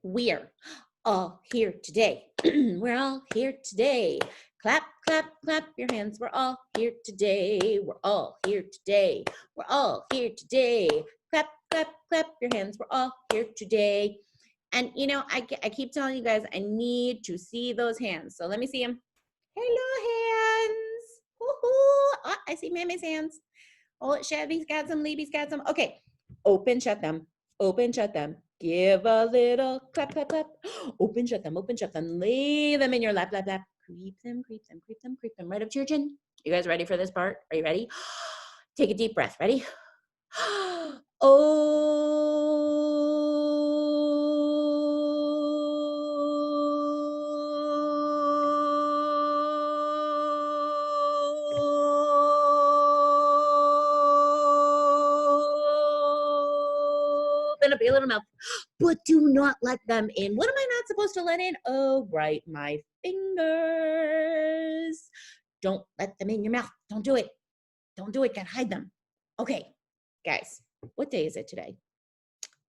We're all here today. We're all here today. Clap, clap, clap your hands. We're all here today. We're all here today. We're all here today. Clap, clap, clap your hands. We're all here today. And you know, I keep telling you guys, I need to see those hands. So let me see them. Hello, hands. Woohoo. Oh, I see Mammy's hands. Oh, Chevy's got some, Libby's got some. Okay, open, shut them. Open, shut them. Give a little clap, clap, clap. Open, shut them, open, shut them. Lay them in your lap, lap, lap. Creep them, creep them, creep them, creep them right up to your chin. You guys ready for this part? Are you ready? Take a deep breath. Ready? Open up your little mouth, but do not let them in. What am I not supposed to let in? Oh, right, my fingers. Don't let them in your mouth. Don't do it. Don't do it. Gotta hide them. Okay, guys, what day is it today?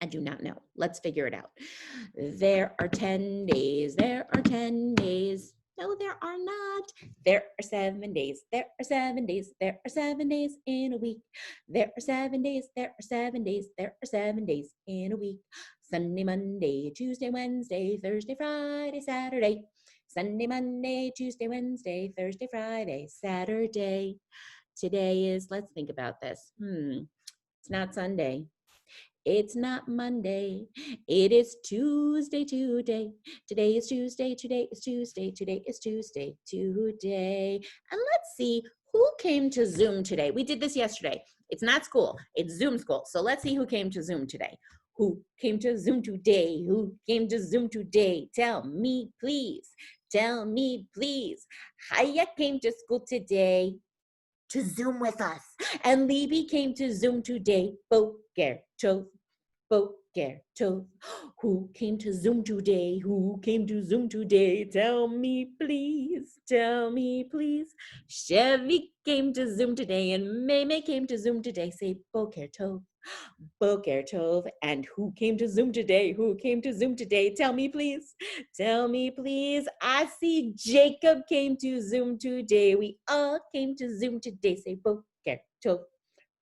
I do not know. Let's figure it out. There are 10 days. There are 10 days. No, there are not. There are 7 days. There are 7 days. There are 7 days in a week. There are 7 days. There are 7 days. There are 7 days in a week. Sunday, Monday, Tuesday, Wednesday, Thursday, Friday, Saturday. Sunday, Monday, Tuesday, Wednesday, Thursday, Friday, Saturday. Today is, let's think about this. It's not Sunday. It's not Monday. It is Tuesday today. Today is Tuesday. Today is Tuesday. Today is Tuesday today. And let's see who came to Zoom today. We did this yesterday. It's not school. It's Zoom school. So let's see who came to Zoom today. Who came to Zoom today? Who came to Zoom today? Tell me, please. Tell me, please. Haya came to school today to Zoom with us. And Libby came to Zoom today. Boker Tov. Boker Tov. Who came to Zoom today? Who came to Zoom today? Tell me, please. Tell me, please. Chevy came to Zoom today and Maymay came to Zoom today. Say Boker Tov. Boker Tov. And who came to Zoom today? Who came to Zoom today? Tell me, please. Tell me, please. I see Jacob came to Zoom today. We all came to Zoom today. Say Boker Tov.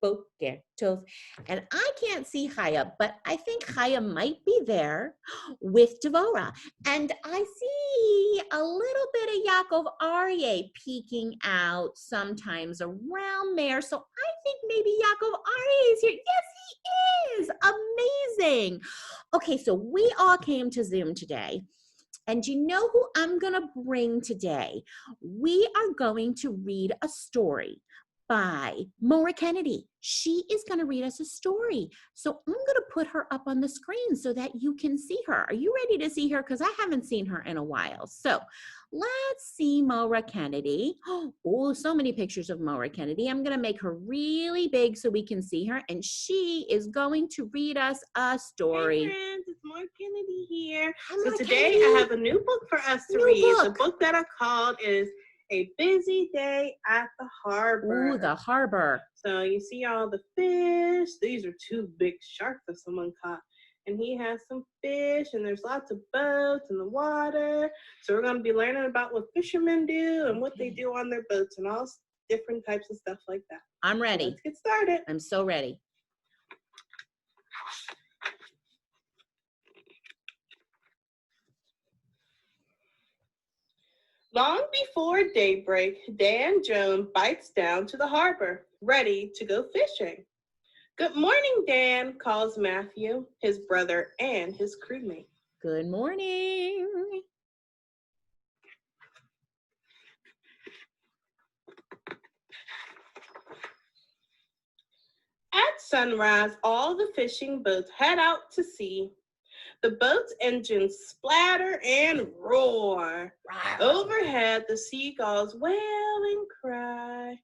Boker Tov. And I can't see Chaya, but I think Chaya might be there with Devorah. And I see a little bit of Yaakov Aryeh peeking out sometimes around there. So I think maybe Yaakov Aryeh is here. Yes, he is. Amazing. Okay, so we all came to Zoom today. And you know who I'm going to bring today? We are going to read a story by Maura Kennedy. She is going to read us a story. So I'm going to put her up on the screen so that you can see her. Are you ready to see her? Because I haven't seen her in a while. So let's see Maura Kennedy. Oh, so many pictures of Maura Kennedy. I'm going to make her really big so we can see her. And she is going to read us a story. Hey friends, it's Maura Kennedy here. Hi, So today Kennedy. I have a new book for us to read. The book that I called is A Busy Day at the Harbor. Ooh, the harbor. So you see all the fish. These are 2 big sharks that someone caught. And he has some fish, and there's lots of boats in the water. So we're going to be learning about what fishermen do and what they do on their boats and all different types of stuff like that. I'm ready. So let's get started. I'm so ready. Long before daybreak, Dan Joan bites down to the harbor, ready to go fishing. Good morning, Dan, calls Matthew, his brother and his crewmate. Good morning. At sunrise, all the fishing boats head out to sea. The boat's engines splatter and roar. Overhead, the seagulls wail and cry.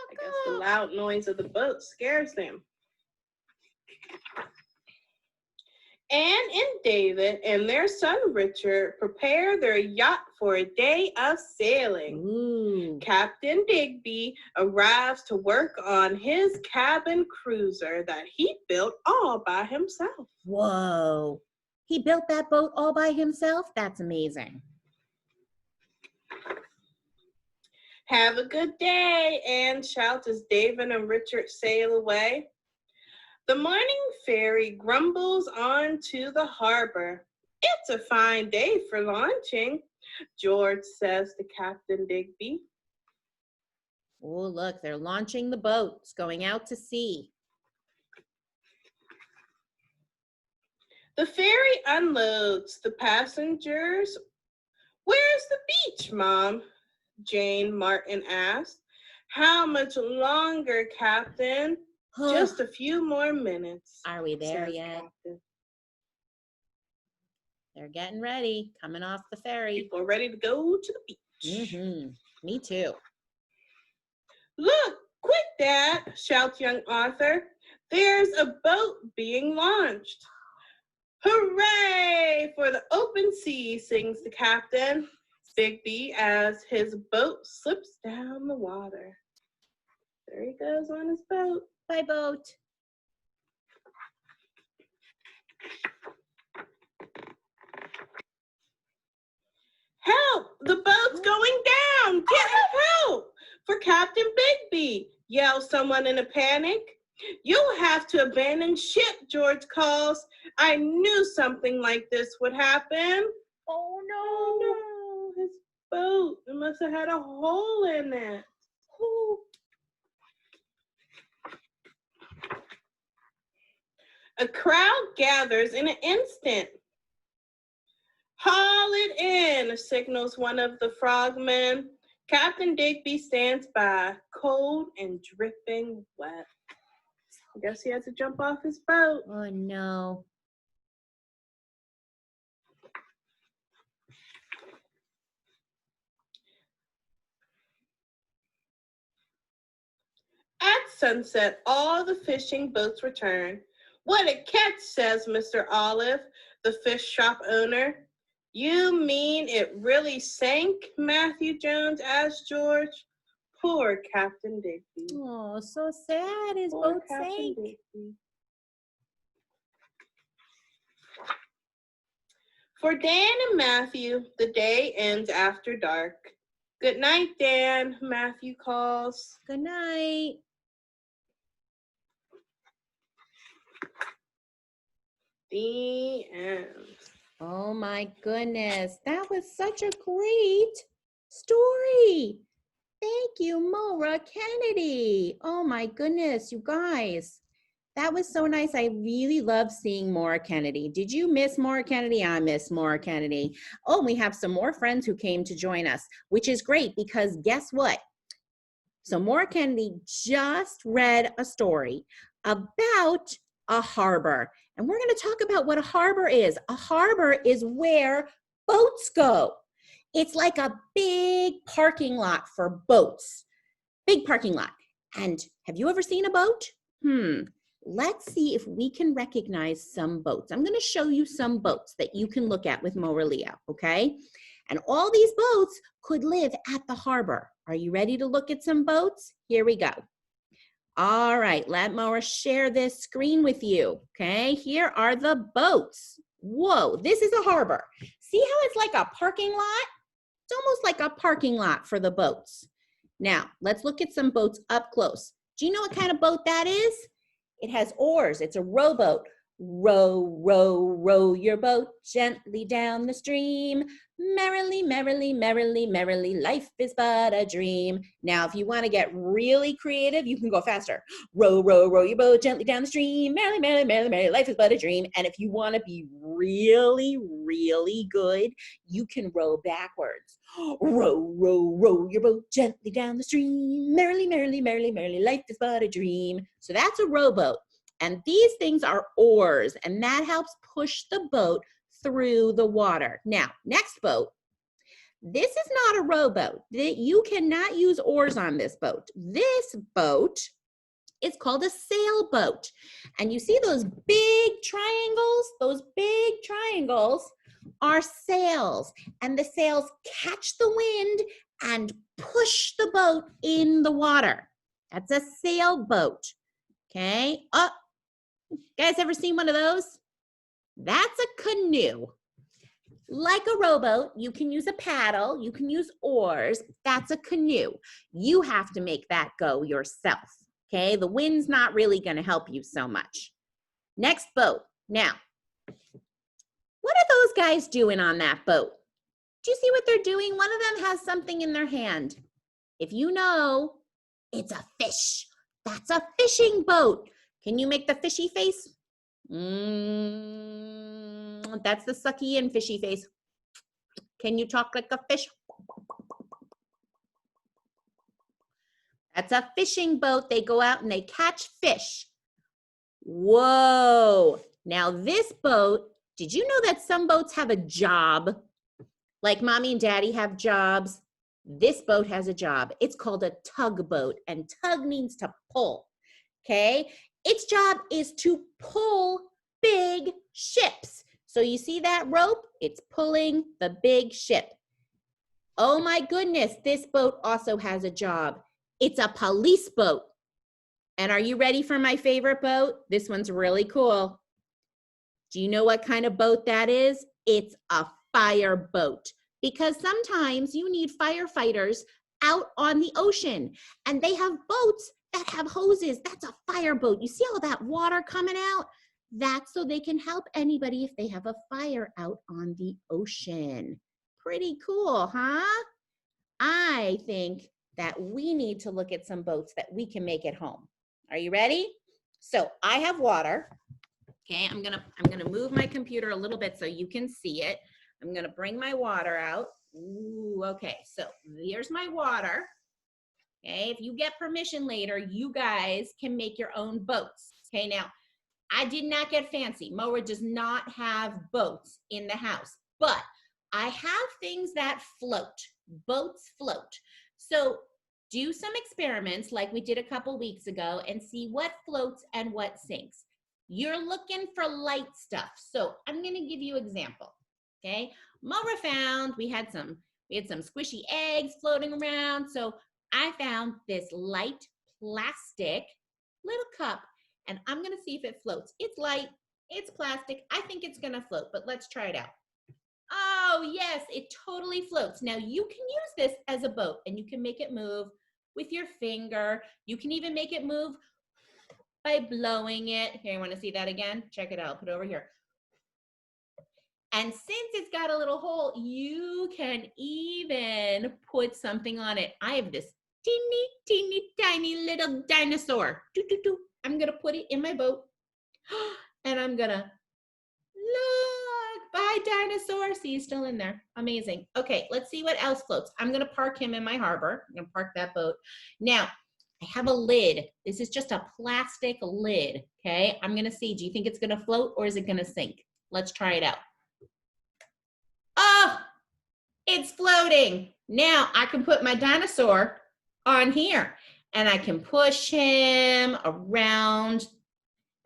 I guess the loud noise of the boat scares them. Anne and David and their son Richard prepare their yacht for a day of sailing. Ooh. Captain Digby arrives to work on his cabin cruiser that he built all by himself. Whoa. He built that boat all by himself? That's amazing. Have a good day, Anne shouts as David and Richard sail away. The morning ferry grumbles on to the harbor. It's a fine day for launching, George says to Captain Digby. Oh, look, they're launching the boats, going out to sea. The ferry unloads the passengers. Where's the beach, Mom? Jane Martin asked. How much longer, Captain? Just a few more minutes. Are we there yet? Captain. They're getting ready, coming off the ferry. People are ready to go to the beach. Mm-hmm. Me too. Look, quick, Dad, shouts young Arthur. There's a boat being launched. Hooray for the open sea, sings the captain, Digby, as his boat slips down the water. There he goes on his boat. Bye, boat. Help! The boat's going down! Get help! For Captain Bigby, yells someone in a panic. You'll have to abandon ship, George calls. I knew something like this would happen. Oh, Oh no, his boat. It must have had a hole in it. no. A crowd gathers in an instant. Haul it in, signals one of the frogmen. Captain Digby stands by, cold and dripping wet. I guess he had to jump off his boat. Oh, no. At sunset, all the fishing boats return. What a catch, says Mr. Olive, the fish shop owner. You mean it really sank? Matthew Jones asked George. Poor Captain Digby. Oh, so sad. His Poor boat Captain sank. Digby. For Dan and Matthew, the day ends after dark. Good night, Dan, Matthew calls. Good night. The end. Oh my goodness. That was such a great story. Thank you, Maura Kennedy. Oh my goodness, you guys. That was so nice. I really love seeing Maura Kennedy. Did you miss Maura Kennedy? I miss Maura Kennedy. Oh, we have some more friends who came to join us, which is great because guess what? So Maura Kennedy just read a story about a harbor. And we're going to talk about what a harbor is. A harbor is where boats go. It's like a big parking lot for boats. Big parking lot. And have you ever seen a boat? Let's see if we can recognize some boats. I'm going to show you some boats that you can look at with Moralia, okay? And all these boats could live at the harbor. Are you ready to look at some boats? Here we go. All right, let Maura share this screen with you, okay? Here are the boats. Whoa, this is a harbor. See how it's like a parking lot? It's almost like a parking lot for the boats. Now, let's look at some boats up close. Do you know what kind of boat that is? It has oars. It's a rowboat. Row, row, row your boat gently down the stream. Merrily, merrily, merrily, merrily, life is but a dream. Now, if you want to get really creative, you can go faster. Row, row, row your boat gently down the stream. Merrily, merrily, merrily, merrily, life is but a dream. And if you want to be really, really good, you can row backwards. Row, row, row your boat gently down the stream. Merrily, merrily, merrily, merrily, life is but a dream. So that's a rowboat. And these things are oars, and that helps push the boat through the water. Now, next boat. This is not a rowboat. You cannot use oars on this boat. This boat It's called a sailboat. And you see those big triangles? Those big triangles are sails. And the sails catch the wind and push the boat in the water. That's a sailboat. Okay. Oh, guys ever seen one of those? That's a canoe. Like a rowboat, you can use a paddle, you can use oars. That's a canoe. You have to make that go yourself. Okay, the wind's not really going to help you so much. Next boat. Now, what are those guys doing on that boat? Do you see what they're doing? One of them has something in their hand. If you know, it's a fish. That's a fishing boat. Can you make the fishy face? That's the sucky and fishy face. Can you talk like a fish? That's a fishing boat. They go out and they catch fish. Whoa. Now this boat, did you know that some boats have a job? Like mommy and daddy have jobs. This boat has a job. It's called a tugboat, and tug means to pull. Okay? Its job is to pull big ships. So you see that rope? It's pulling the big ship. Oh my goodness, this boat also has a job. It's a police boat. And are you ready for my favorite boat? This one's really cool. Do you know what kind of boat that is? It's a fire boat. Because sometimes you need firefighters out on the ocean. And they have boats that have hoses. That's a fire boat. You see all that water coming out? That's so they can help anybody if they have a fire out on the ocean. Pretty cool, huh? I think that we need to look at some boats that we can make at home. Are you ready? So I have water. Okay, I'm gonna move my computer a little bit so you can see it. I'm gonna bring my water out. Ooh, okay, so here's my water. Okay, if you get permission later, you guys can make your own boats. Okay, now I did not get fancy. Moa does not have boats in the house, but I have things that float. Boats float. So do some experiments like we did a couple weeks ago and see what floats and what sinks. You're looking for light stuff. So I'm going to give you an example. Okay. Moa found we had some squishy eggs floating around. So I found this light plastic little cup, and I'm going to see if it floats. It's light. It's plastic. I think it's going to float, but let's try it out. Oh, yes, it totally floats. Now, you can use this as a boat, and you can make it move with your finger. You can even make it move by blowing it. Here, you want to see that again? Check it out. Put it over here. And since it's got a little hole, you can even put something on it. I have this teeny, teeny, tiny little dinosaur. I'm going to put it in my boat, and I'm going to look. Bye, dinosaur. See, he's still in there. Amazing. Okay, let's see what else floats. I'm going to park him in my harbor. I'm going to park that boat. Now, I have a lid. This is just a plastic lid, okay? I'm going to see, do you think it's going to float or is it going to sink? Let's try it out. Oh, it's floating. Now, I can put my dinosaur on here, and I can push him around,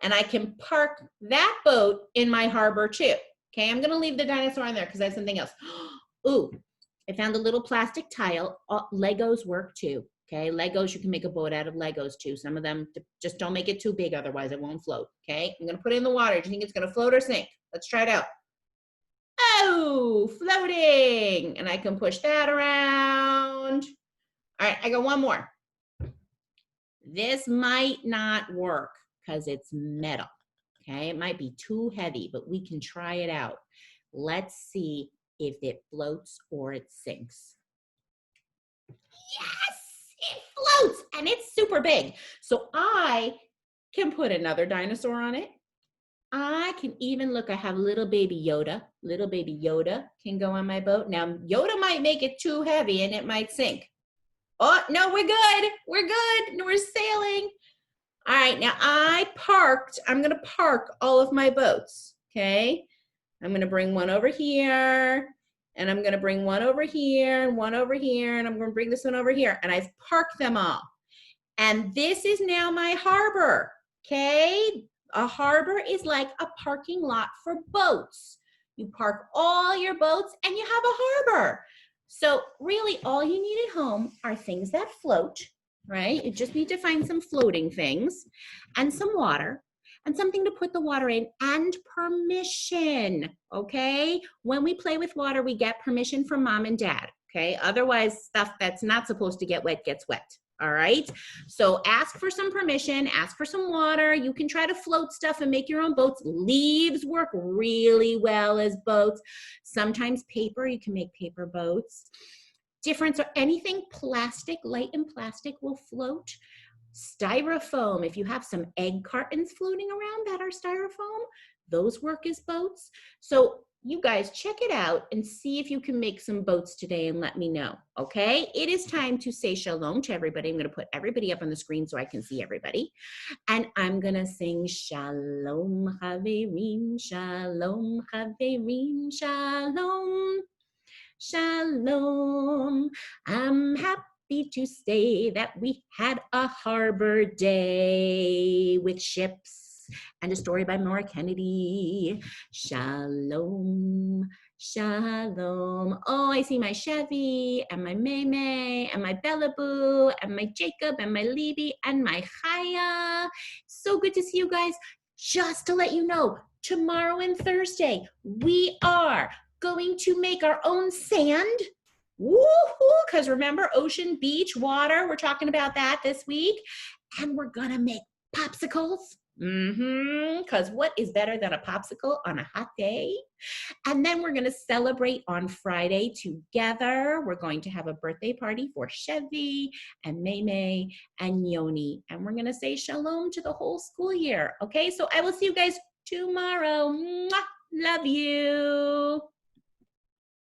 and I can park that boat in my harbor too. Okay, I'm gonna leave the dinosaur on there because I have something else. Ooh, I found a little plastic tile. Legos work too. Okay, Legos, you can make a boat out of Legos too. Some of them, just don't make it too big, otherwise it won't float. Okay, I'm gonna put it in the water. Do you think it's gonna float or sink? Let's try it out. Oh, floating. And I can push that around. All right, I got one more. This might not work because it's metal. Okay, it might be too heavy, but we can try it out. Let's see if it floats or it sinks. Yes, it floats, and it's super big. So I can put another dinosaur on it. I can even, look, I have little baby Yoda. Little baby Yoda can go on my boat. Now, Yoda might make it too heavy and it might sink. Oh, no, we're good. We're good. We're sailing. All right, now I'm going to park all of my boats, okay? I'm going to bring one over here, and I'm going to bring one over here, and one over here, and I'm going to bring this one over here, and I've parked them all. And this is now my harbor, okay? A harbor is like a parking lot for boats. You park all your boats and you have a harbor. So really all you need at home are things that float, right? You just need to find some floating things and some water and something to put the water in and permission, okay? When we play with water, we get permission from mom and dad, okay? Otherwise, stuff that's not supposed to get wet gets wet. All right. So ask for some permission, ask for some water. You can try to float stuff and make your own boats. Leaves work really well as boats. Sometimes paper, you can make paper boats. Difference or anything plastic, light and plastic will float. Styrofoam, if you have some egg cartons floating around that are styrofoam, those work as boats. So you guys check it out and see if you can make some boats today and let me know, okay? It is time to say shalom to everybody. I'm gonna put everybody up on the screen so I can see everybody. And I'm gonna sing shalom chaverim, shalom chaverim, shalom, shalom. I'm happy to say that we had a harbor day with ships and a story by Maura Kennedy. Shalom, shalom. Oh, I see my Chevy and my Maymay and my Bellaboo and my Jacob and my Libby and my Chaya. So good to see you guys. Just to let you know, tomorrow and Thursday, we are going to make our own sand. Woohoo! Because remember, ocean, beach, water, we're talking about that this week. And we're gonna make popsicles. Because what is better than a popsicle on a hot day? And then we're gonna celebrate on Friday together. We're going to have a birthday party for Chevy and Maymay and Yoni. And we're gonna say shalom to the whole school year. Okay, so I will see you guys tomorrow. Mwah! Love you.